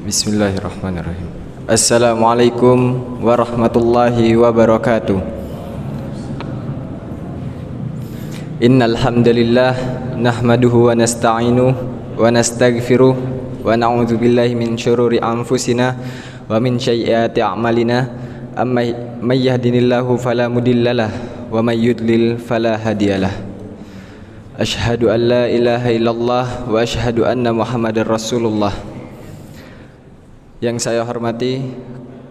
Bismillahirrahmanirrahim. Assalamualaikum warahmatullahi wabarakatuh. Innal hamdalillah nahmaduhu wa nasta'inuhu wa nastaghfiruh wa na'udzu billahi min syururi anfusina wa min sayyiati a'malina. May yahdihillahu fala mudhillalah wa may yudlil fala hadiyalah. Asyhadu an la ilaha illallah wa asyhadu anna Muhammadar Rasulullah. Yang saya hormati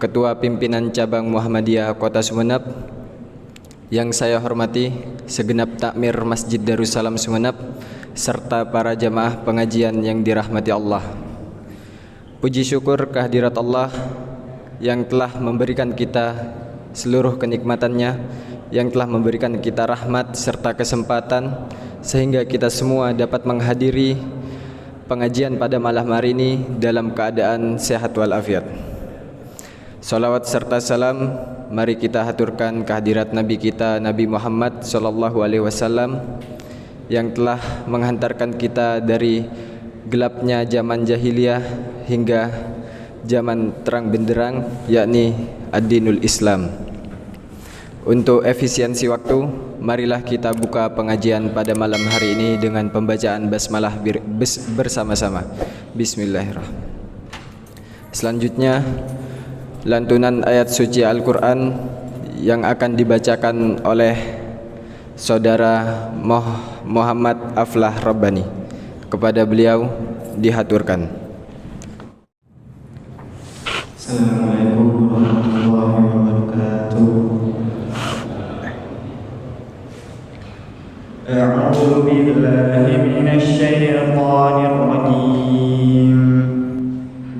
Ketua Pimpinan Cabang Muhammadiyah Kota Sumeneb, yang saya hormati segenap takmir Masjid Darussalam Sumeneb, serta para jamaah pengajian yang dirahmati Allah. Puji syukur kehadirat Allah yang telah memberikan kita seluruh kenikmatannya, yang telah memberikan kita rahmat serta kesempatan sehingga kita semua dapat menghadiri pengajian pada malam hari ini dalam keadaan sehat walafiat. Salawat serta salam mari kita haturkan kehadirat Nabi kita Nabi Muhammad sallallahu alaihi wasallam yang telah menghantarkan kita dari gelapnya zaman jahiliyah hingga zaman terang benderang, yakni ad-dinul Islam. Untuk efisiensi waktu, marilah kita buka pengajian pada malam hari ini dengan pembacaan basmalah bersama-sama. Bismillahirrahmanirrahim. Selanjutnya, lantunan ayat suci Al-Quran yang akan dibacakan oleh Saudara Muhammad Aflah Rabbani. Kepada beliau dihaturkan. Assalamualaikum warahmatullahi wabarakatuh. أعوذ بالله من الشيطان الرجيم.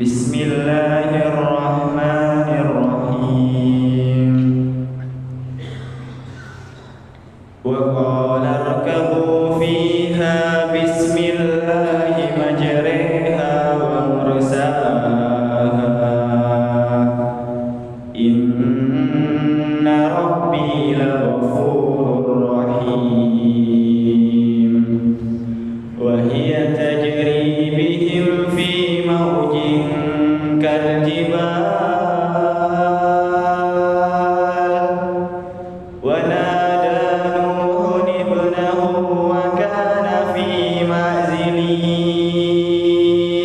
بسم الله الرحمن الرحيم. وقال اركبوا فيها بسم الله مجريها ومرساها إن ربي لغفور رحيم. وهي تجري بهم في موج كالجبال ونادى نوح ابنه وكان في معزل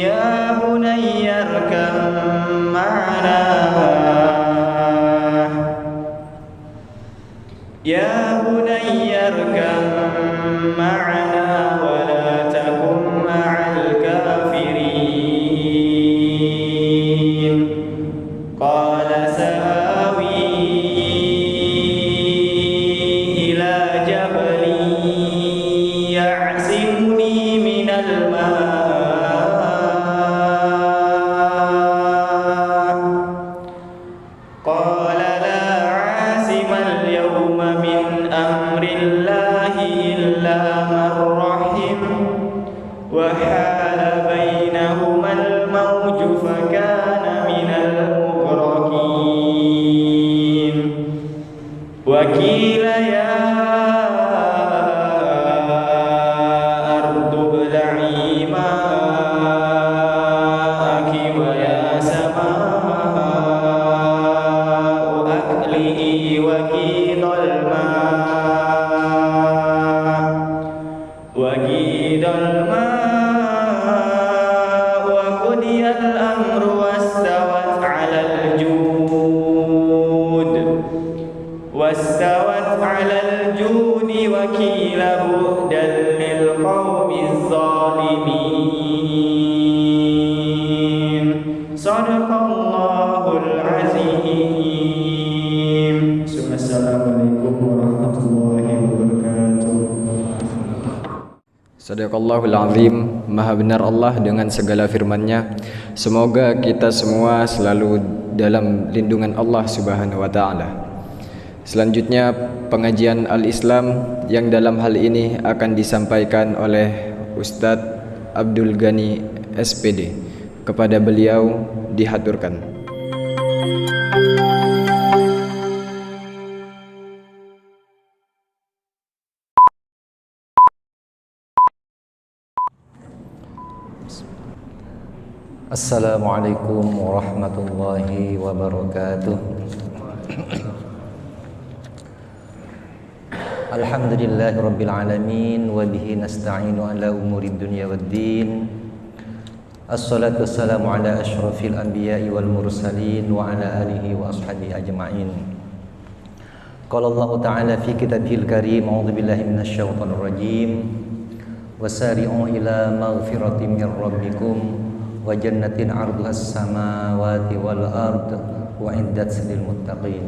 يا بني اركب معنا ولا تكن مع الكافرين. قال سآوي إلى جبل يعصمني من الماء. قال لا عاصم اليوم من أمر الله إلا من رحم وحال بينهما الموج فكان من المغرقين. وقيل يا أرض ابلعي ماءك ويا سماء أقلعي وغيض الماء وقضي الأمر واستوت على الجود وقيل بعدا للقوم الظالمين. صدق الله العظيم. Assalamualaikum warahmatullahi wabarakatuh. Sadaqallahul azim. Maha benar Allah dengan segala firman-Nya. Semoga kita semua selalu dalam lindungan Allah Subhanahu wa taala. Selanjutnya pengajian Al-Islam yang dalam hal ini akan disampaikan oleh Ustadz Abdul Ghani SPD. Kepada beliau dihaturkan. Assalamualaikum warahmatullahi wabarakatuh. Alhamdulillahirabbil alamin wa bihi nasta'inu ala umurid dunya waddin. Assalatu wassalamu ala asyrafil anbiya'i wal mursalin wa ala alihi wa ashabihi ajma'in. Qala Allah Ta'ala fi kitabihil karim, a'udzu billahi minasyaitonir rajim. Wasari'u ila maghfiratin mir rabbikum wa jannatin 'arduhas samawati wal ard wa 'iddat lil muttaqin.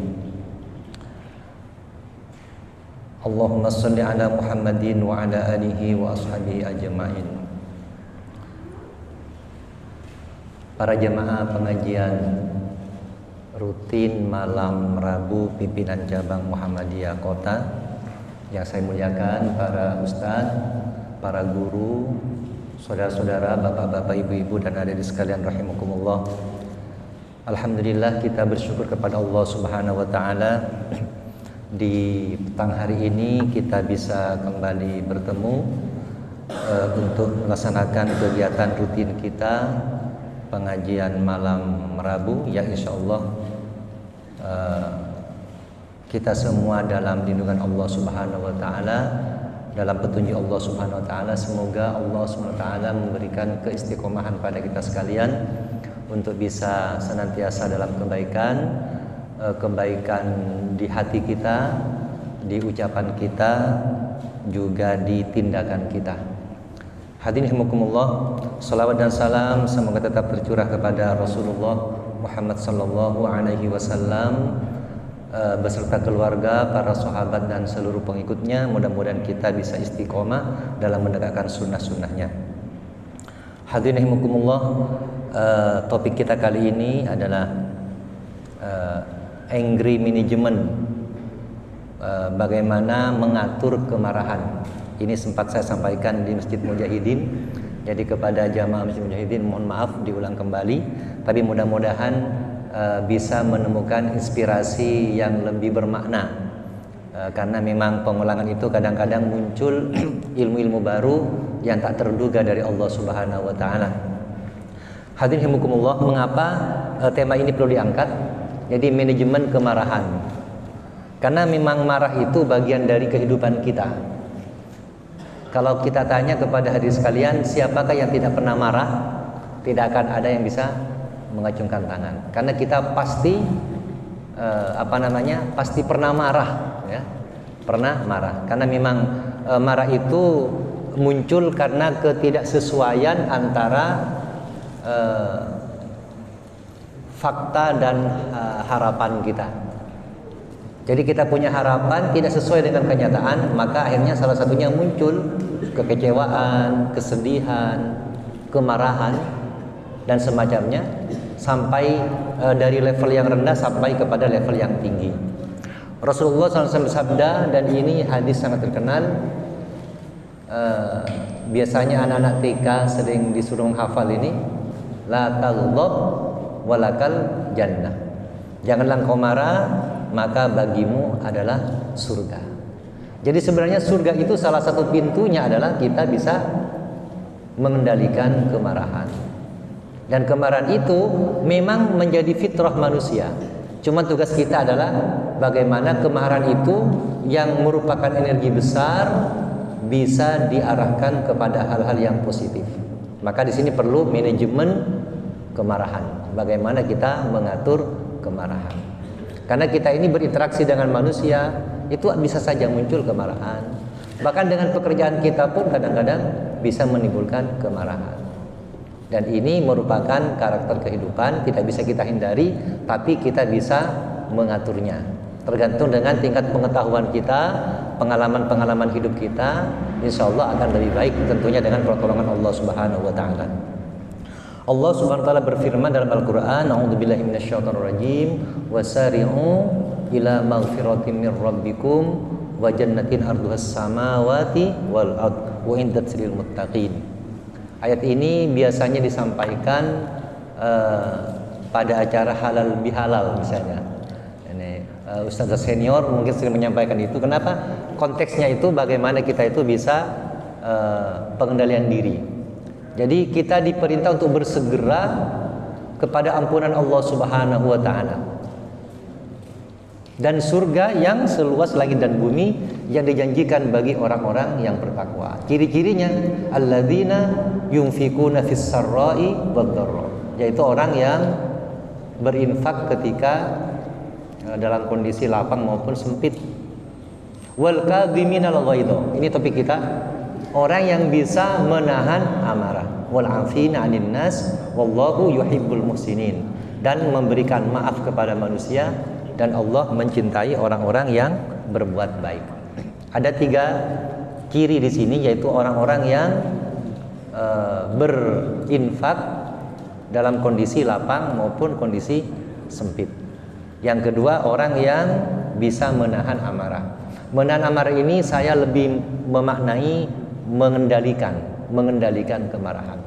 Allahumma shalli ala Muhammadin wa ala alihi wa ashabihi ajma'in. Para jamaah pengajian rutin malam Rabu pimpinan cabang Muhammadiyah Kota yang saya muliakan, para ustadz, para guru, saudara-saudara, bapak-bapak, ibu-ibu dan adik-adik sekalian rahimakumullah. Alhamdulillah kita bersyukur kepada Allah Subhanahu wa taala. Di petang hari ini kita bisa kembali bertemu untuk melaksanakan kegiatan rutin kita, pengajian malam Rabu yang insya Allah kita semua dalam lindungan Allah Subhanahu wa taala, dalam petunjuk Allah Subhanahu wa taala. Semoga Allah Subhanahu wa taala memberikan keistiqomahan pada kita sekalian untuk bisa senantiasa dalam kebaikan di hati kita, di ucapan kita, juga di tindakan kita. Hadirin rahimakumullah, salawat dan salam semoga tetap tercurah kepada Rasulullah Muhammad sallallahu alaihi wasallam beserta keluarga, para sahabat dan seluruh pengikutnya. Mudah-mudahan kita bisa istiqomah dalam menegakkan sunnah-sunnahnya. Hadirin rahimakumullah, topik kita kali ini adalah angry management, bagaimana mengatur kemarahan. Ini sempat saya sampaikan di Masjid Mujahidin. Jadi kepada jamaah Masjid Mujahidin mohon maaf diulang kembali, tapi mudah-mudahan bisa menemukan inspirasi yang lebih bermakna, karena memang pengulangan itu kadang-kadang muncul ilmu-ilmu baru yang tak terduga dari Allah Subhanahu wa taala. Hadirin rahimakumullah, mengapa tema ini perlu diangkat? Jadi manajemen kemarahan. Karena memang marah itu bagian dari kehidupan kita. Kalau kita tanya kepada hadirin sekalian, siapakah yang tidak pernah marah? Tidak akan ada yang bisa mengacungkan tangan. Karena kita pasti pasti pernah marah, ya. Pernah marah. Karena memang marah itu muncul karena ketidaksesuaian antara fakta dan harapan kita. Jadi kita punya harapan tidak sesuai dengan kenyataan, maka akhirnya salah satunya muncul kekecewaan, kesedihan, kemarahan dan semacamnya, sampai dari level yang rendah sampai kepada level yang tinggi. Rasulullah SAW bersabda, dan ini hadis sangat terkenal, biasanya anak-anak TK sering disuruh menghafal ini, la taghdab walakal jannah. Janganlah engkau marah, maka bagimu adalah surga. Jadi sebenarnya surga itu salah satu pintunya adalah kita bisa mengendalikan kemarahan. Dan kemarahan itu memang menjadi fitrah manusia. Cuma tugas kita adalah bagaimana kemarahan itu yang merupakan energi besar bisa diarahkan kepada hal-hal yang positif. Maka di sini perlu manajemen kemarahan. Bagaimana kita mengatur kemarahan? Karena kita ini berinteraksi dengan manusia, itu bisa saja muncul kemarahan. Bahkan dengan pekerjaan kita pun kadang-kadang bisa menimbulkan kemarahan. Dan ini merupakan karakter kehidupan, tidak bisa kita hindari, tapi kita bisa mengaturnya. Tergantung dengan tingkat pengetahuan kita, pengalaman-pengalaman hidup kita, insya Allah akan lebih baik tentunya dengan pertolongan Allah Subhanahu wa taala. Allah Subhanahu wa taala berfirman dalam Al-Qur'an, a'udzubillahi minasyaitonir rajim, wasari'u ila maghfiratin mir rabbikum wa jannatin arduhas samawati wal ard wa indat lil muttaqin. Ayat ini biasanya disampaikan pada acara halal bihalal misalnya. Ini ustaz senior mungkin sering menyampaikan itu. Kenapa? Konteksnya itu bagaimana kita itu bisa pengendalian diri. Jadi kita diperintah untuk bersegera kepada ampunan Allah Subhanahu wa taala. Dan surga yang seluas langit dan bumi yang dijanjikan bagi orang-orang yang bertakwa. Ciri-cirinya alladzina yunfikuna fis sarra'i wad dharra, yaitu orang yang berinfak ketika dalam kondisi lapang maupun sempit. Wal kadhiminal ghaidha. Ini topik kita. Orang yang bisa menahan amarah. Wal 'afina 'anil nas wallahu yuhibbul muhsinin. Dan memberikan maaf kepada manusia, dan Allah mencintai orang-orang yang berbuat baik. Ada 3 ciri di sini, yaitu orang-orang yang berinfak dalam kondisi lapang maupun kondisi sempit. Yang kedua, orang yang bisa menahan amarah. Menahan amarah ini saya lebih memaknai mengendalikan kemarahan.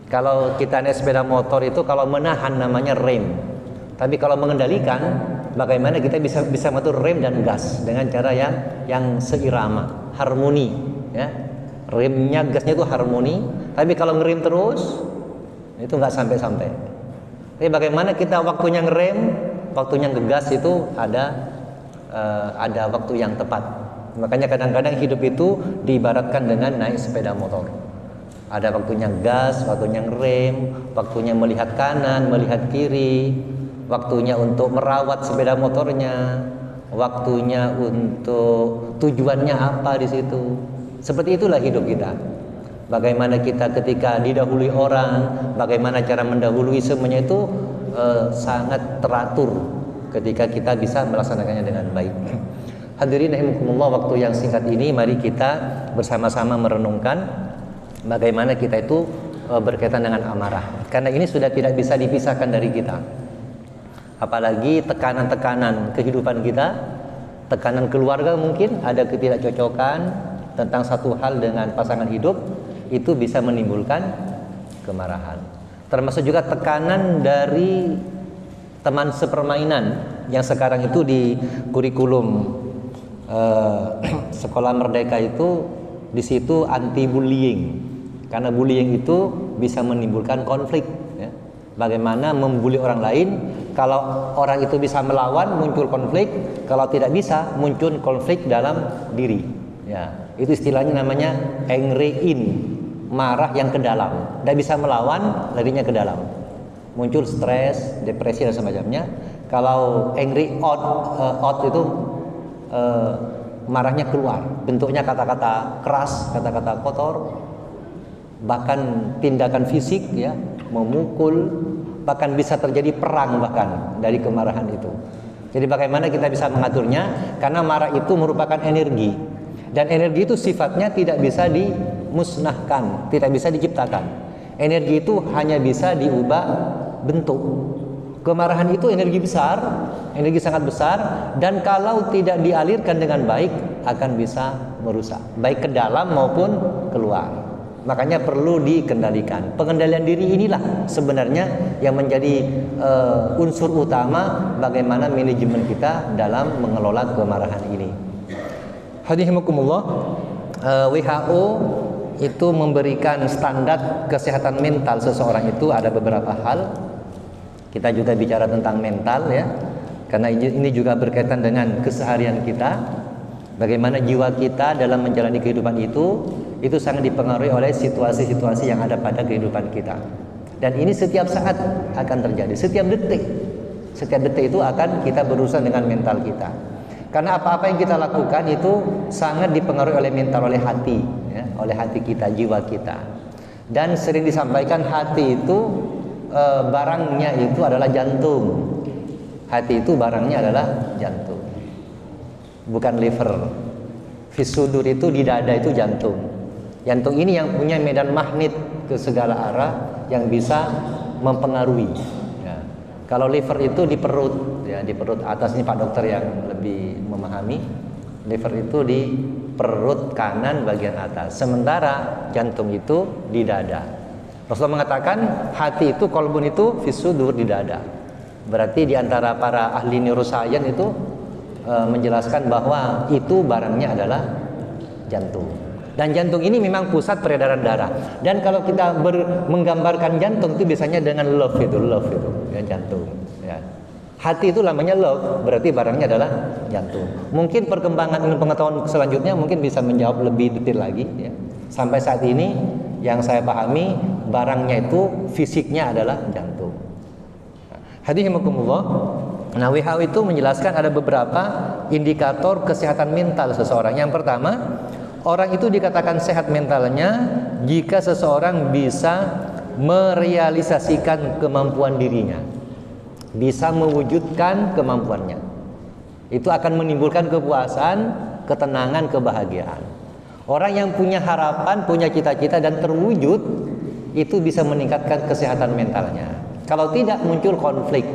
Kalau kita naik sepeda motor itu, kalau menahan namanya rem. Tapi kalau mengendalikan, bagaimana kita bisa mengatur rem dan gas dengan cara yang seirama, harmoni, ya. Remnya, gasnya itu harmoni. Tapi kalau ngerem terus, itu nggak sampai-sampai. Tapi bagaimana kita waktunya ngerem, waktunya ngegas itu ada waktu yang tepat. Makanya kadang-kadang hidup itu diibaratkan dengan naik sepeda motor. Ada waktunya gas, waktunya ngerem, waktunya melihat kanan, melihat kiri, waktunya untuk merawat sepeda motornya, waktunya untuk tujuannya apa di situ. Seperti itulah hidup kita. Bagaimana kita ketika didahului orang, bagaimana cara mendahului, semuanya itu sangat teratur ketika kita bisa melaksanakannya dengan baik. Hadirin rahimakumullah, waktu yang singkat ini mari kita bersama-sama merenungkan bagaimana kita itu berkaitan dengan amarah. Karena ini sudah tidak bisa dipisahkan dari kita. Apalagi tekanan-tekanan kehidupan kita, tekanan keluarga, mungkin ada ketidakcocokan tentang satu hal dengan pasangan hidup, itu bisa menimbulkan kemarahan. Termasuk juga tekanan dari teman sepermainan yang sekarang itu di kurikulum sekolah merdeka itu, di situ anti bullying, karena bullying itu bisa menimbulkan konflik, ya. Bagaimana membuli orang lain, kalau orang itu bisa melawan muncul konflik, kalau tidak bisa muncul konflik dalam diri, ya. Itu istilahnya namanya angry in, marah yang ke dalam, tidak bisa melawan, larinya ke dalam, muncul stres, depresi dan semacamnya. Kalau angry out itu marahnya keluar, bentuknya kata-kata keras, kata-kata kotor, bahkan tindakan fisik, ya, memukul, bahkan bisa terjadi perang bahkan dari kemarahan itu. Jadi bagaimana kita bisa mengaturnya? Karena marah itu merupakan energi, dan energi itu sifatnya tidak bisa dimusnahkan, tidak bisa diciptakan. Energi itu hanya bisa diubah bentuk. Kemarahan itu energi besar, energi sangat besar, dan kalau tidak dialirkan dengan baik akan bisa merusak, baik ke dalam maupun keluar. Makanya perlu dikendalikan. Pengendalian diri inilah sebenarnya yang menjadi unsur utama bagaimana manajemen kita dalam mengelola kemarahan ini. Hadihimukumullah, WHO itu memberikan standar kesehatan mental seseorang itu ada beberapa hal. Kita juga bicara tentang mental, ya, karena ini juga berkaitan dengan keseharian kita. Bagaimana jiwa kita dalam menjalani kehidupan itu sangat dipengaruhi oleh situasi-situasi yang ada pada kehidupan kita. Dan ini setiap saat akan terjadi, setiap detik itu akan kita berurusan dengan mental kita. Karena apa-apa yang kita lakukan itu sangat dipengaruhi oleh mental, oleh hati, ya, oleh hati kita, jiwa kita. Dan sering disampaikan hati itu barangnya itu adalah jantung. Hati itu barangnya adalah jantung, bukan liver. Fisudur itu di dada itu jantung. Jantung ini yang punya medan magnet ke segala arah yang bisa mempengaruhi, ya. Kalau liver itu di perut, ya, di perut atas, ini Pak Dokter yang lebih memahami. Liver itu di perut kanan bagian atas, sementara jantung itu di dada. Rasulullah mengatakan hati itu, kolbun itu fisudur, di dada. Berarti di antara para ahli neuroscience itu menjelaskan bahwa itu barangnya adalah jantung. Dan jantung ini memang pusat peredaran darah. Dan kalau kita menggambarkan jantung itu biasanya dengan love itu ya, jantung. Ya. Hati itu namanya love, berarti barangnya adalah jantung. Mungkin perkembangan ilmu pengetahuan selanjutnya mungkin bisa menjawab lebih detail lagi. Ya. Sampai saat ini yang saya pahami barangnya itu fisiknya adalah jantung. Hadirinkumullah. Nah, WHO itu menjelaskan ada beberapa indikator kesehatan mental seseorang. Yang pertama, orang itu dikatakan sehat mentalnya jika seseorang bisa merealisasikan kemampuan dirinya, bisa mewujudkan kemampuannya. Itu akan menimbulkan kepuasan, ketenangan, kebahagiaan. Orang yang punya harapan, punya cita-cita dan terwujud, itu bisa meningkatkan kesehatan mentalnya. Kalau tidak, muncul konflik,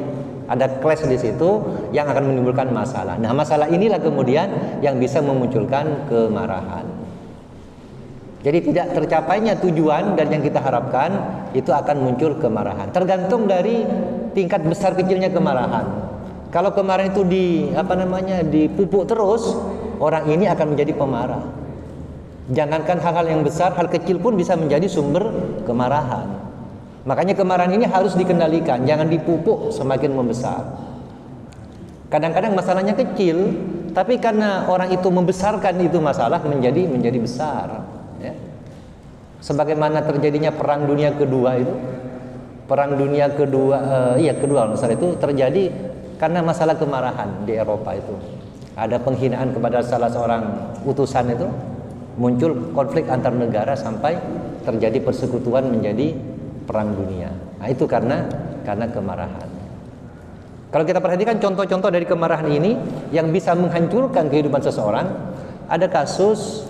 ada clash di situ yang akan menimbulkan masalah. Nah, masalah inilah kemudian yang bisa memunculkan kemarahan. Jadi tidak tercapainya tujuan dan yang kita harapkan itu akan muncul kemarahan. Tergantung dari tingkat besar kecilnya kemarahan. Kalau kemarahan itu dipupuk terus, orang ini akan menjadi pemarah. Jangankan hal-hal yang besar, hal kecil pun bisa menjadi sumber kemarahan. Makanya kemarahan ini harus dikendalikan, jangan dipupuk semakin membesar. Kadang-kadang masalahnya kecil, tapi karena orang itu membesarkan itu masalah menjadi besar. Ya. Sebagaimana terjadinya Perang Dunia Kedua itu, Perang Dunia Kedua, itu terjadi karena masalah kemarahan di Eropa itu. Ada penghinaan kepada salah seorang utusan itu, muncul konflik antar negara sampai terjadi persekutuan menjadi perang dunia. Nah, itu karena kemarahan. Kalau kita perhatikan contoh-contoh dari kemarahan ini yang bisa menghancurkan kehidupan seseorang, ada kasus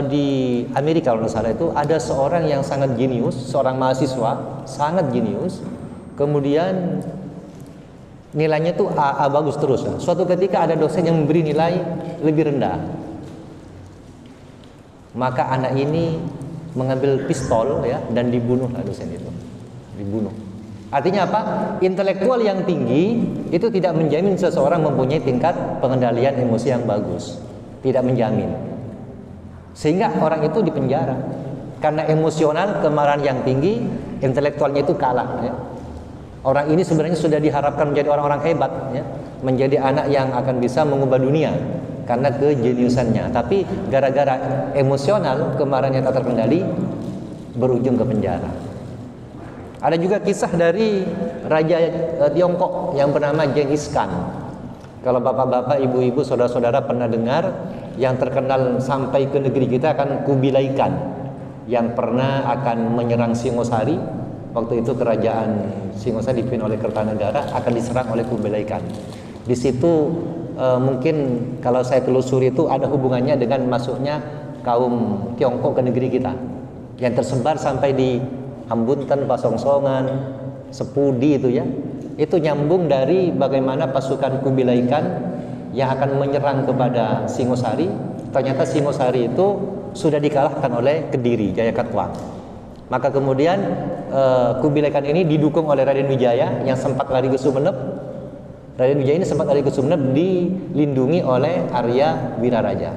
di Amerika kalau nggak salah itu ada seorang yang sangat jenius, seorang mahasiswa sangat jenius, kemudian nilainya tuh A bagus terus. Suatu ketika ada dosen yang memberi nilai lebih rendah, maka anak ini mengambil pistol ya dan dibunuhlah dosen itu. Dibunuh. Artinya apa? Intelektual yang tinggi itu tidak menjamin seseorang mempunyai tingkat pengendalian emosi yang bagus. Tidak menjamin. Sehingga orang itu dipenjara. Karena emosional, kemarahan yang tinggi, intelektualnya itu kalah ya. Orang ini sebenarnya sudah diharapkan menjadi orang-orang hebat ya. Menjadi anak yang akan bisa mengubah dunia karena kejeniusannya, tapi gara-gara emosional, kemarahannya tak terkendali, berujung ke penjara. Ada juga kisah dari Raja Tiongkok yang bernama Genghis Khan. Kalau bapak-bapak, ibu-ibu, saudara-saudara pernah dengar, yang terkenal sampai ke negeri kita kan Kubilai Khan, yang pernah akan menyerang Singosari. Waktu itu kerajaan Singosari dipimpin oleh Kertanegara akan diserang oleh Kubilai Khan. Di situ mungkin kalau saya telusuri itu ada hubungannya dengan masuknya kaum Tiongkok ke negeri kita yang tersebar sampai di Hambuntan, Pasongsongan, Sepudi itu ya. Itu nyambung dari bagaimana pasukan Kubilai Khan yang akan menyerang kepada Singosari. Ternyata Singosari itu sudah dikalahkan oleh Kediri, Jayakatwang. Maka kemudian Kubilai Khan ini didukung oleh Raden Wijaya yang sempat lari ke Sumeneb. Raden Wijaya ini sempat lari ke Sumeneb, dilindungi oleh Arya Wiraraja.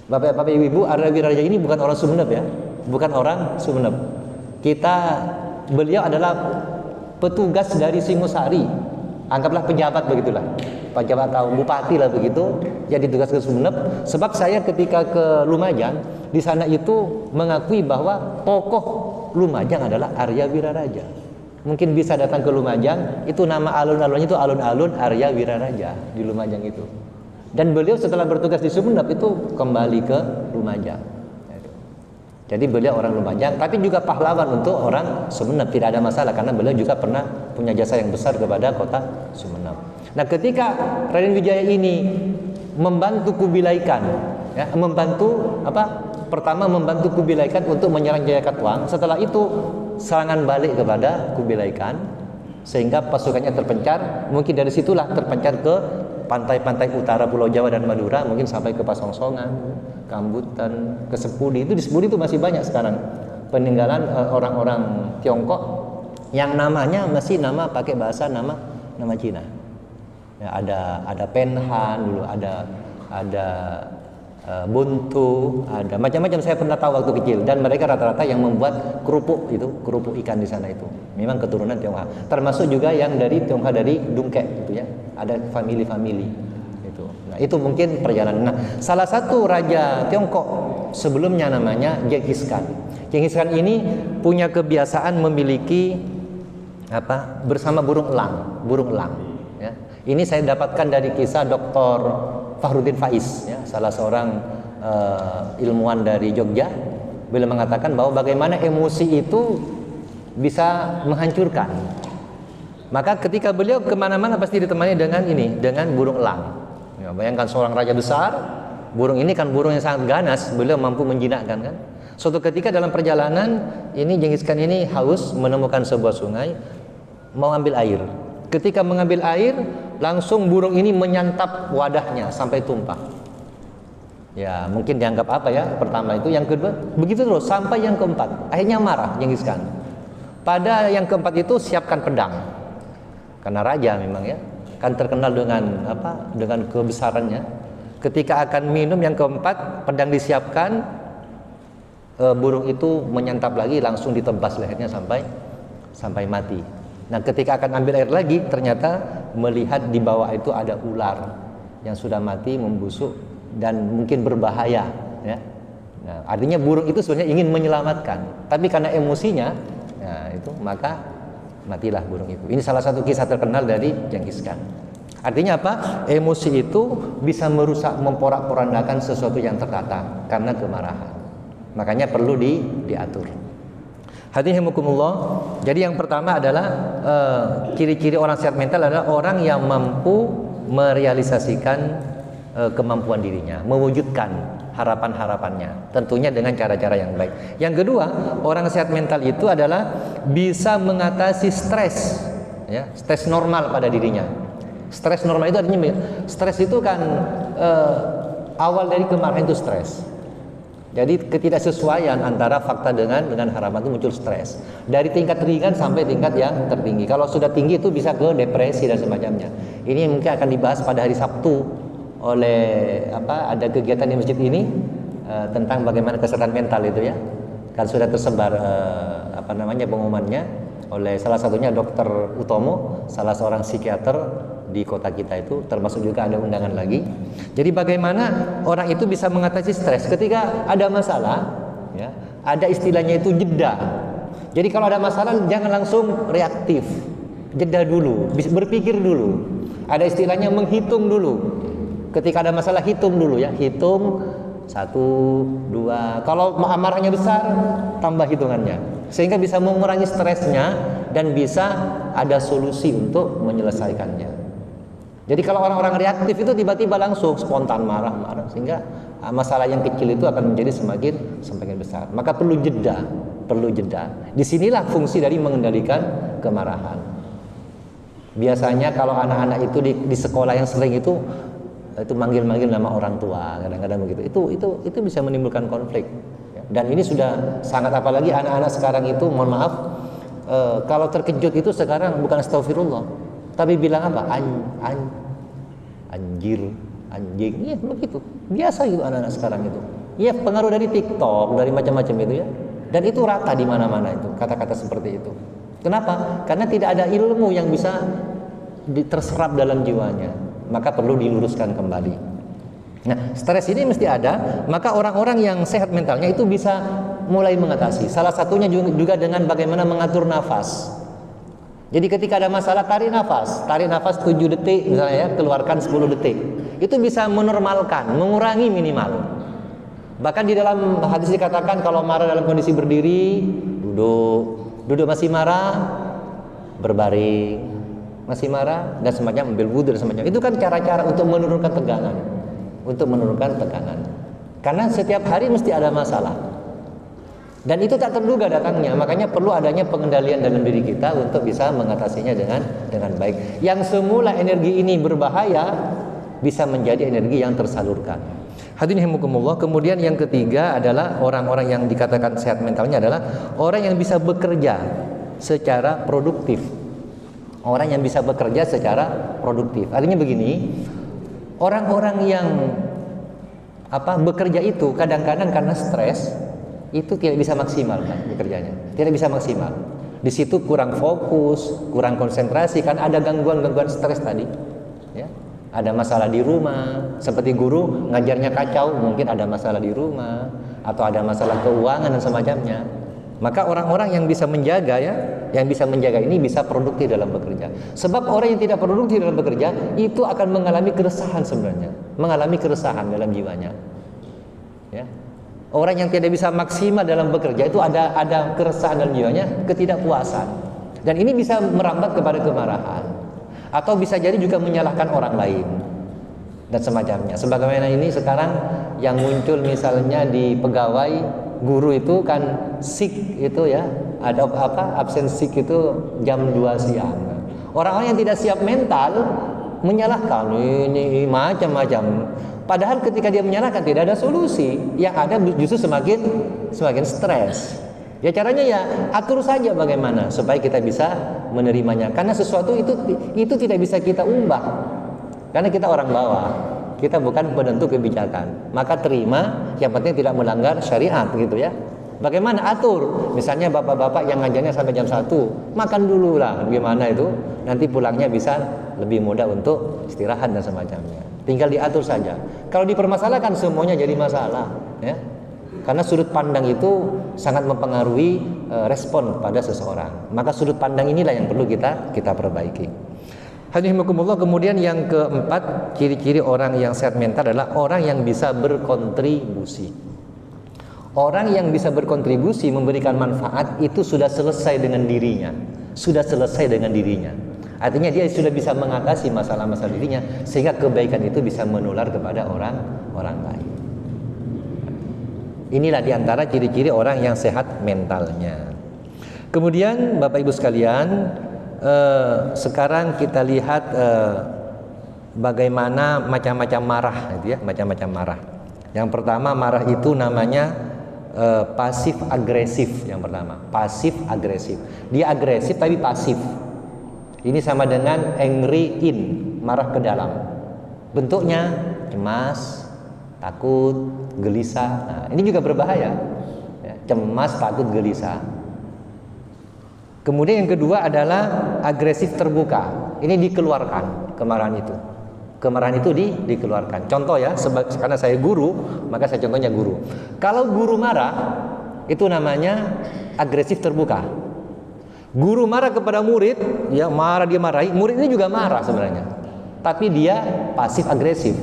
Bapak-bapak, ibu-ibu, Arya Wiraraja ini bukan orang Sumeneb ya, bukan orang Sumeneb. Beliau adalah petugas dari Singosari, anggaplah pejabat begitulah, pejabat atau bupati lah begitu, jadi tugas ke Sumeneb. Sebab saya ketika ke Lumajang, di sana itu mengakui bahwa tokoh Lumajang adalah Arya Wiraraja. Mungkin bisa datang ke Lumajang, itu nama alun-alunnya itu alun-alun Arya Wiraraja di Lumajang itu. Dan beliau setelah bertugas di Sumeneb itu kembali ke Lumajang. Jadi beliau orang Lumajang, tapi juga pahlawan untuk orang Sumeneb, tidak ada masalah karena beliau juga pernah punya jasa yang besar kepada kota Sumeneb. Nah, ketika Raden Wijaya ini membantu Kubilai Khan, ya, Pertama membantu Kubilai Khan untuk menyerang Jayakatwang. Setelah itu serangan balik kepada Kubilai Khan sehingga pasukannya terpencar. Mungkin dari situlah terpencar ke pantai-pantai utara Pulau Jawa dan Madura, mungkin sampai ke Pasongsongan, Kambutan, ke Sepudi. Itu di Sepudi itu masih banyak sekarang peninggalan orang-orang Tiongkok yang namanya masih pakai bahasa nama Cina. Ya, ada Penhan dulu, ada buntu, ada macam-macam. Saya pernah tahu waktu kecil, dan mereka rata-rata yang membuat kerupuk ikan di sana itu memang keturunan Tionghoa, termasuk juga yang dari Tionghoa dari Dungkek gitu ya, ada family itu. Nah, itu mungkin perjalanan. Nah, salah satu raja Tiongkok sebelumnya namanya Genghis Khan. Genghis Khan ini punya kebiasaan memiliki bersama burung elang ya. Ini saya dapatkan dari kisah Dr. Fahrudin Faiz ya, salah seorang ilmuwan dari Jogja. Beliau mengatakan bahwa bagaimana emosi itu bisa menghancurkan. Maka ketika beliau kemana-mana pasti ditemani dengan burung elang ya, bayangkan seorang raja besar, burung ini kan burung yang sangat ganas, beliau mampu menjinakkan kan. Suatu ketika dalam perjalanan ini Genghis Khan ini haus, menemukan sebuah sungai, mau ambil air. Ketika mengambil air, langsung burung ini menyantap wadahnya sampai tumpah. Ya, mungkin dianggap pertama itu, yang kedua, begitu terus sampai yang keempat. Akhirnya marah Genghis Khan. Pada yang keempat itu siapkan pedang. Karena raja memang ya, kan terkenal dengan kebesarannya. Ketika akan minum yang keempat, pedang disiapkan, burung itu menyantap lagi, langsung ditebas lehernya sampai mati. Nah, ketika akan ambil air lagi, ternyata melihat di bawah itu ada ular yang sudah mati, membusuk dan mungkin berbahaya ya. Nah, artinya burung itu sebenarnya ingin menyelamatkan, tapi karena emosinya maka matilah burung itu. Ini salah satu kisah terkenal dari Genghis Khan. Artinya apa? Emosi itu bisa merusak, memporak-porandakan sesuatu yang tertata karena kemarahan. Makanya perlu diatur. Hadirin rahimakumullah. Jadi yang pertama adalah ciri-ciri orang sehat mental adalah orang yang mampu merealisasikan kemampuan dirinya, mewujudkan harapan-harapannya, tentunya dengan cara-cara yang baik. Yang kedua, orang sehat mental itu adalah bisa mengatasi stres, ya, stres normal pada dirinya. Stres normal itu artinya, stres itu kan awal dari kemarahan itu stres. Jadi ketidaksesuaian antara fakta dengan harapan itu muncul stres. Dari tingkat ringan sampai tingkat yang tertinggi. Kalau sudah tinggi itu bisa ke depresi dan semacamnya. Ini mungkin akan dibahas pada hari Sabtu oleh ada kegiatan di masjid ini tentang bagaimana kesehatan mental itu ya. Kan sudah tersebar pengumumannya oleh salah satunya Dr. Utomo, salah seorang psikiater di kota kita itu, termasuk juga ada undangan lagi. Jadi bagaimana orang itu bisa mengatasi stres ketika ada masalah ya, ada istilahnya itu jeda. Jadi kalau ada masalah jangan langsung reaktif, jeda dulu, berpikir dulu. Ada istilahnya menghitung dulu. Ketika ada masalah hitung dulu ya, hitung 1, 2. Kalau amarahnya besar, tambah hitungannya, sehingga bisa mengurangi stresnya dan bisa ada solusi untuk menyelesaikannya. Jadi kalau orang-orang reaktif itu tiba-tiba langsung spontan marah-marah, sehingga masalah yang kecil itu akan menjadi semakin besar. Maka perlu jeda. Disinilah fungsi dari mengendalikan kemarahan. Biasanya kalau anak-anak itu di sekolah yang sering itu manggil-manggil nama orang tua, kadang-kadang begitu. Itu bisa menimbulkan konflik. Dan ini sudah sangat, apalagi anak-anak sekarang itu, mohon maaf, kalau terkejut itu sekarang bukan astagfirullah, tapi bilang anjing, ya begitu. Biasa gitu anak-anak sekarang itu. Ya pengaruh dari TikTok, dari macam-macam itu ya. Dan itu rata di mana-mana itu, kata-kata seperti itu. Kenapa? Karena tidak ada ilmu yang bisa terserap dalam jiwanya. Maka perlu diluruskan kembali. Nah, stres ini mesti ada, maka orang-orang yang sehat mentalnya itu bisa mulai mengatasi. Salah satunya juga dengan bagaimana mengatur nafas. Jadi ketika ada masalah, tarik nafas 7 detik misalnya ya, keluarkan 10 detik. Itu bisa menormalkan, mengurangi minimal. Bahkan di dalam hadis dikatakan kalau marah dalam kondisi berdiri, duduk masih marah, berbaring, masih marah dan semacam, ambil wudhu dan semacam. Itu kan cara-cara untuk menurunkan tegangan. Karena setiap hari mesti ada masalah. Dan itu tak terduga datangnya, makanya perlu adanya pengendalian dalam diri kita untuk bisa mengatasinya dengan baik. Yang semula energi ini berbahaya bisa menjadi energi yang tersalurkan. Hadirin rahimakumullah. Kemudian yang ketiga adalah orang-orang yang dikatakan sehat mentalnya adalah orang yang bisa bekerja secara produktif. Orang yang bisa bekerja secara produktif. Artinya begini, orang-orang yang bekerja itu kadang-kadang karena stres itu tidak bisa maksimal kan bekerjanya, tidak bisa maksimal. Di situ kurang fokus, kurang konsentrasi kan ada gangguan-gangguan stres tadi. Ya. Ada masalah di rumah, seperti guru ngajarnya kacau, mungkin ada masalah di rumah atau ada masalah keuangan dan semacamnya. Maka orang-orang yang bisa menjaga yang bisa menjaga ini bisa produktif dalam bekerja. Sebab orang yang tidak produktif dalam bekerja itu akan mengalami keresahan sebenarnya, mengalami keresahan dalam jiwanya. Ya. Orang yang tidak bisa maksimal dalam bekerja itu ada keresahan dalam jiwanya, ketidakpuasan. Dan ini bisa merambat kepada kemarahan. Atau bisa jadi juga menyalahkan orang lain dan semacamnya. Sebagaimana ini sekarang yang muncul misalnya di pegawai guru itu kan sick itu ya, ada absen sick itu jam 2 siang. Orang-orang yang tidak siap mental menyalahkan ini macam-macam. Padahal ketika dia menyalahkan tidak ada solusi, yang ada justru semakin stres. Ya caranya ya atur saja bagaimana supaya kita bisa menerimanya. Karena sesuatu itu tidak bisa kita ubah. Karena kita orang bawah, kita bukan penentu kebijakan. Maka terima, yang penting tidak melanggar syariat gitu ya. Bagaimana atur? Misalnya bapak-bapak yang ngajarnya sampai jam 1, makan dulu lah. Gimana itu? Nanti pulangnya bisa lebih mudah untuk istirahat dan semacamnya. Tinggal diatur saja. Kalau dipermasalahkan semuanya jadi masalah, ya. Karena sudut pandang itu sangat mempengaruhi respon pada seseorang. Maka sudut pandang inilah yang perlu kita perbaiki. Hadirin kemudian yang keempat, ciri-ciri orang yang sehat mental adalah orang yang bisa berkontribusi. Orang yang bisa berkontribusi memberikan manfaat itu sudah selesai dengan dirinya. Sudah selesai dengan dirinya. Artinya dia sudah bisa mengatasi masalah-masalah dirinya sehingga kebaikan itu bisa menular kepada orang lain. Inilah diantara ciri-ciri orang yang sehat mentalnya. Kemudian Bapak Ibu sekalian, sekarang kita lihat bagaimana macam-macam marah, gitu ya, macam-macam marah. Yang pertama marah itu namanya pasif agresif. Yang pertama pasif agresif. Dia agresif tapi pasif. Ini sama dengan angry in, marah ke dalam. Bentuknya cemas, takut, gelisah. Nah, ini juga berbahaya. Ya, cemas, takut, gelisah. Kemudian yang kedua adalah agresif terbuka. Ini dikeluarkan kemarahan itu. Kemarahan itu dikeluarkan. Contoh ya, karena saya guru, maka saya contohnya guru. Kalau guru marah, itu namanya agresif terbuka. Guru marah kepada murid, ya marah, dia marahi, murid ini juga marah sebenarnya. Tapi dia pasif agresif.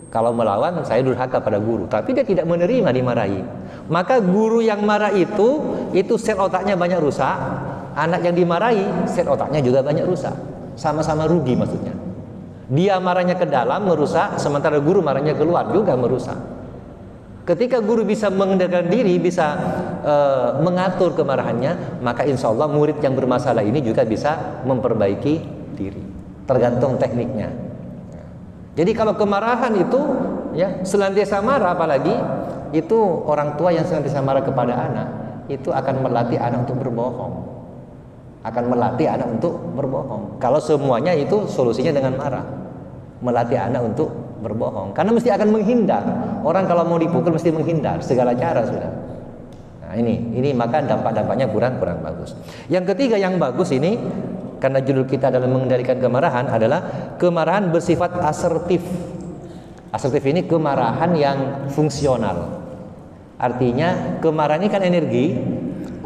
Kalau melawan, saya durhaka pada guru, tapi dia tidak menerima dimarahi. Maka guru yang marah itu sel otaknya banyak rusak. Anak yang dimarahi, sel otaknya juga banyak rusak. Sama-sama rugi maksudnya. Dia marahnya ke dalam merusak, sementara guru marahnya keluar juga merusak. Ketika guru bisa mengendalikan diri, bisa mengatur kemarahannya, maka insya Allah murid yang bermasalah ini juga bisa memperbaiki diri. Tergantung tekniknya. Jadi kalau kemarahan itu, ya senantiasa marah, apalagi itu orang tua yang senantiasa marah kepada anak, itu akan melatih anak untuk berbohong. Akan melatih anak untuk berbohong. Kalau semuanya itu solusinya dengan marah, melatih anak untuk berbohong. Karena mesti akan menghindar. Orang kalau mau dipukul mesti menghindar segala cara sudah. Nah, ini maka dampak-dampaknya kurang bagus. Yang ketiga yang bagus ini, karena judul kita adalah mengendalikan kemarahan, adalah kemarahan bersifat asertif. Asertif ini kemarahan yang fungsional. Artinya kemarahan ini kan energi.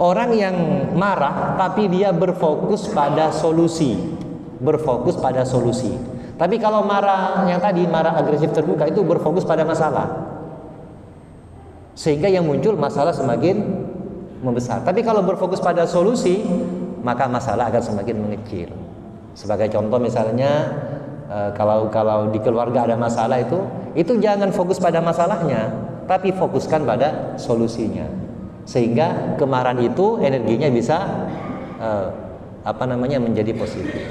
Orang yang marah tapi dia berfokus pada solusi. Berfokus pada solusi. Tapi kalau marah yang tadi, marah agresif terbuka, itu berfokus pada masalah. Sehingga yang muncul masalah semakin membesar. Tapi kalau berfokus pada solusi, maka masalah akan semakin mengecil. Sebagai contoh misalnya, kalau di keluarga ada masalah itu jangan fokus pada masalahnya, tapi fokuskan pada solusinya. Sehingga kemarahan itu energinya bisa menjadi positif.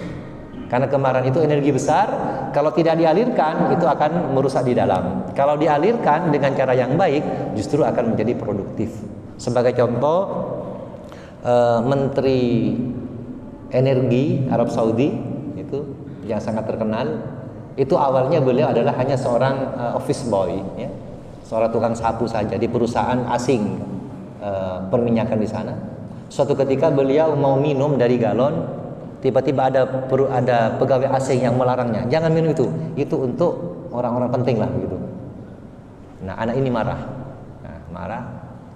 Karena kemarahan itu energi besar, kalau tidak dialirkan itu akan merusak di dalam. Kalau dialirkan dengan cara yang baik, justru akan menjadi produktif. Sebagai contoh, Menteri Energi Arab Saudi itu yang sangat terkenal, itu awalnya beliau adalah hanya seorang office boy, ya. seorang tukang sapu saja di perusahaan asing perminyakan di sana. Suatu ketika beliau mau minum dari galon, tiba-tiba ada pegawai asing yang melarangnya, jangan minum itu untuk orang-orang penting lah begitu. Nah, anak ini marah,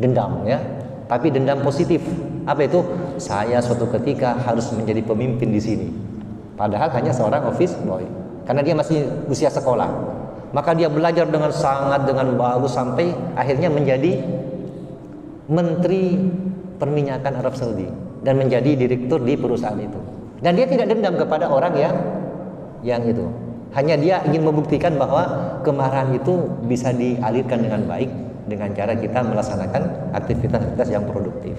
dendam ya, tapi dendam positif. Apa itu? Saya suatu ketika harus menjadi pemimpin di sini. Padahal hanya seorang office boy, karena dia masih usia sekolah. Maka dia belajar dengan bagus sampai akhirnya menjadi menteri perminyakan Arab Saudi dan menjadi direktur di perusahaan itu. Dan dia tidak dendam kepada orang yang itu. Hanya dia ingin membuktikan bahwa kemarahan itu bisa dialirkan dengan baik dengan cara kita melaksanakan aktivitas-aktivitas yang produktif.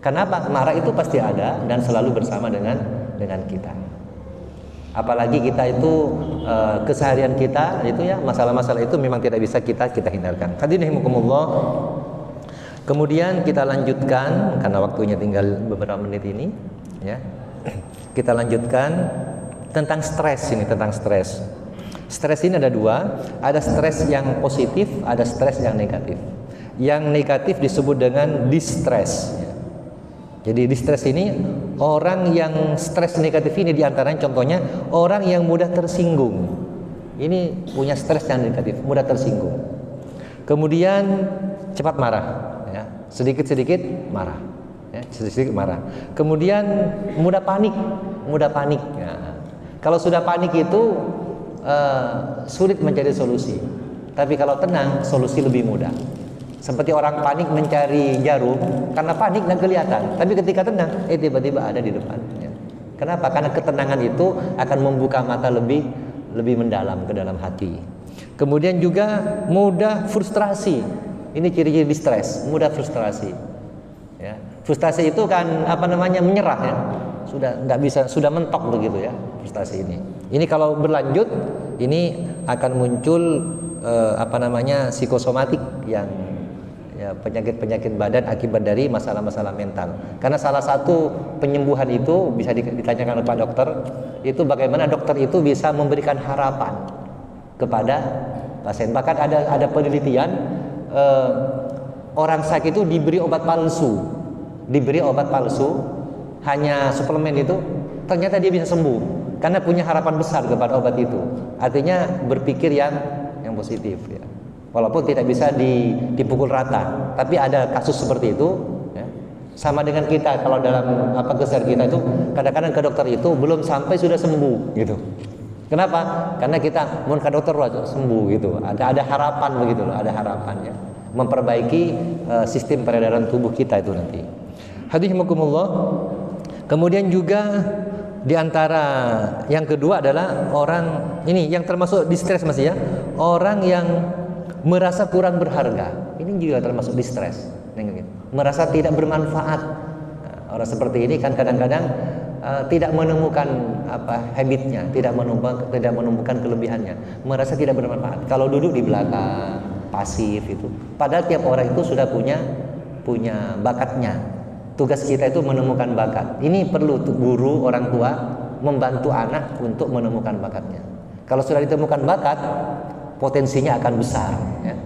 Kenapa? Marah itu pasti ada dan selalu bersama dengan kita. Apalagi kita itu keseharian kita itu ya, masalah-masalah itu memang tidak bisa kita hindarkan. Hadirin rahimakumullah. Kemudian kita lanjutkan karena waktunya tinggal beberapa menit ini ya. Kita lanjutkan tentang stres ini, tentang stres. Stres ini ada dua, ada stres yang positif, ada stres yang negatif. Yang negatif disebut dengan distress. Jadi distress ini orang yang stres negatif ini diantaranya contohnya orang yang mudah tersinggung. Ini punya stres yang negatif, mudah tersinggung. Kemudian cepat marah, ya. Sedikit-sedikit marah, ya. Sedikit marah. Kemudian mudah panik. Ya. Kalau sudah panik itu sulit mencari solusi. Tapi kalau tenang, solusi lebih mudah. Seperti orang panik mencari jarum, karena panik dan kelihatan. Tapi ketika tenang, tiba-tiba ada di depan. Ya. Kenapa? Karena ketenangan itu akan membuka mata lebih mendalam ke dalam hati. Kemudian juga mudah frustrasi. Ini ciri-ciri distress, mudah frustrasi. Ya. Frustrasi itu kan menyerah ya. Sudah nggak bisa, sudah mentok begitu ya frustasi ini. Ini kalau berlanjut, ini akan muncul psikosomatik yang ya, penyakit-penyakit badan akibat dari masalah-masalah mental. Karena salah satu penyembuhan itu bisa ditanyakan oleh Pak Dokter, itu bagaimana dokter itu bisa memberikan harapan kepada pasien. Bahkan ada penelitian orang sakit itu diberi obat palsu, hanya suplemen itu, ternyata dia bisa sembuh karena punya harapan besar kepada obat itu. Artinya berpikir yang positif ya. Walaupun tidak bisa dipukul rata, tapi ada kasus seperti itu ya. Sama dengan kita kalau dalam keseharian kita itu kadang-kadang ke dokter itu belum sampai sudah sembuh gitu. Kenapa? Karena kita mau ke dokter sembuh gitu. Ada harapan begitu loh, ada harapan ya. Memperbaiki sistem peredaran tubuh kita itu nanti. Hadirin. Kemudian juga diantara yang kedua adalah orang ini yang termasuk distress masih ya, orang yang merasa kurang berharga. Ini juga termasuk distress, merasa tidak bermanfaat. Nah, orang seperti ini kan kadang-kadang tidak menemukan habitnya, tidak menemukan kelebihannya, merasa tidak bermanfaat. Kalau duduk di belakang, pasif itu. Padahal tiap orang itu sudah punya bakatnya. Tugas kita itu menemukan bakat. Ini perlu guru, orang tua membantu anak untuk menemukan bakatnya. Kalau sudah ditemukan bakat, potensinya akan besar. Ya.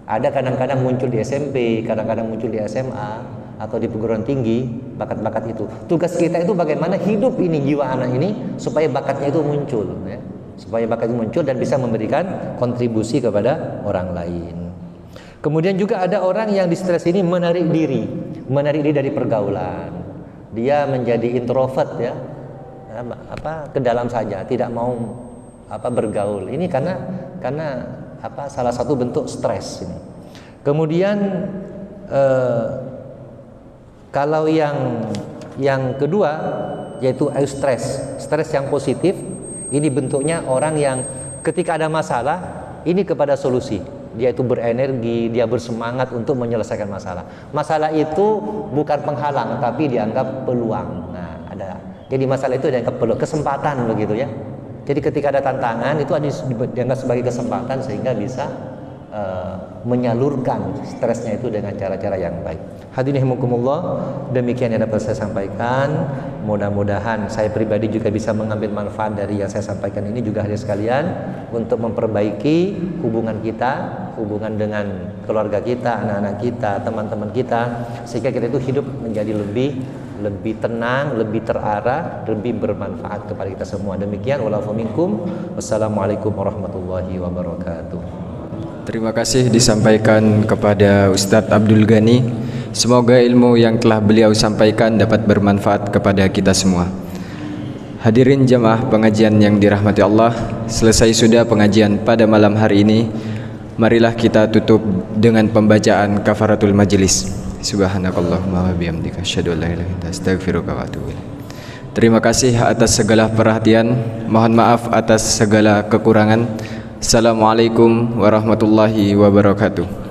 Ada kadang-kadang muncul di SMP, kadang-kadang muncul di SMA atau di perguruan tinggi bakat-bakat itu. Tugas kita itu bagaimana hidup ini jiwa anak ini supaya bakatnya itu muncul. Ya. Supaya bakatnya muncul dan bisa memberikan kontribusi kepada orang lain. Kemudian juga ada orang yang distres ini menarik diri dari pergaulan. Dia menjadi introvert ya, ke dalam saja, tidak mau bergaul. Ini karena salah satu bentuk stres ini. Kemudian kalau yang kedua yaitu stres yang positif. Ini bentuknya orang yang ketika ada masalah ini kepada solusi. Dia itu berenergi, dia bersemangat untuk menyelesaikan masalah. Masalah itu bukan penghalang, tapi dianggap peluang. Nah, jadi masalah itu dianggap peluang, kesempatan begitu ya. Jadi ketika ada tantangan itu dianggap sebagai kesempatan sehingga bisa menyalurkan stresnya itu dengan cara-cara yang baik. Hadirin rahimakumullah, demikian yang dapat saya sampaikan. Mudah-mudahan saya pribadi juga bisa mengambil manfaat dari yang saya sampaikan ini juga hadirin sekalian untuk memperbaiki hubungan kita hubungan dengan keluarga kita, anak-anak kita, teman-teman kita, sehingga kita itu hidup menjadi lebih tenang, lebih terarah, lebih bermanfaat kepada kita semua. Demikian wa'alaikum minkum. Wassalamualaikum warahmatullahi wabarakatuh. Terima kasih disampaikan kepada Ustadz Abdul Ghani. Semoga ilmu yang telah beliau sampaikan dapat bermanfaat kepada kita semua. Hadirin jamaah pengajian yang dirahmati Allah, selesai sudah pengajian pada malam hari ini. Marilah kita tutup dengan pembacaan kafaratul majlis. Subhanakallahumma wa bihamdika asyhadu an la ilaha illa anta astaghfiruka wa atubu ilaik. Terima kasih atas segala perhatian. Mohon maaf atas segala kekurangan. Assalamualaikum warahmatullahi wabarakatuh.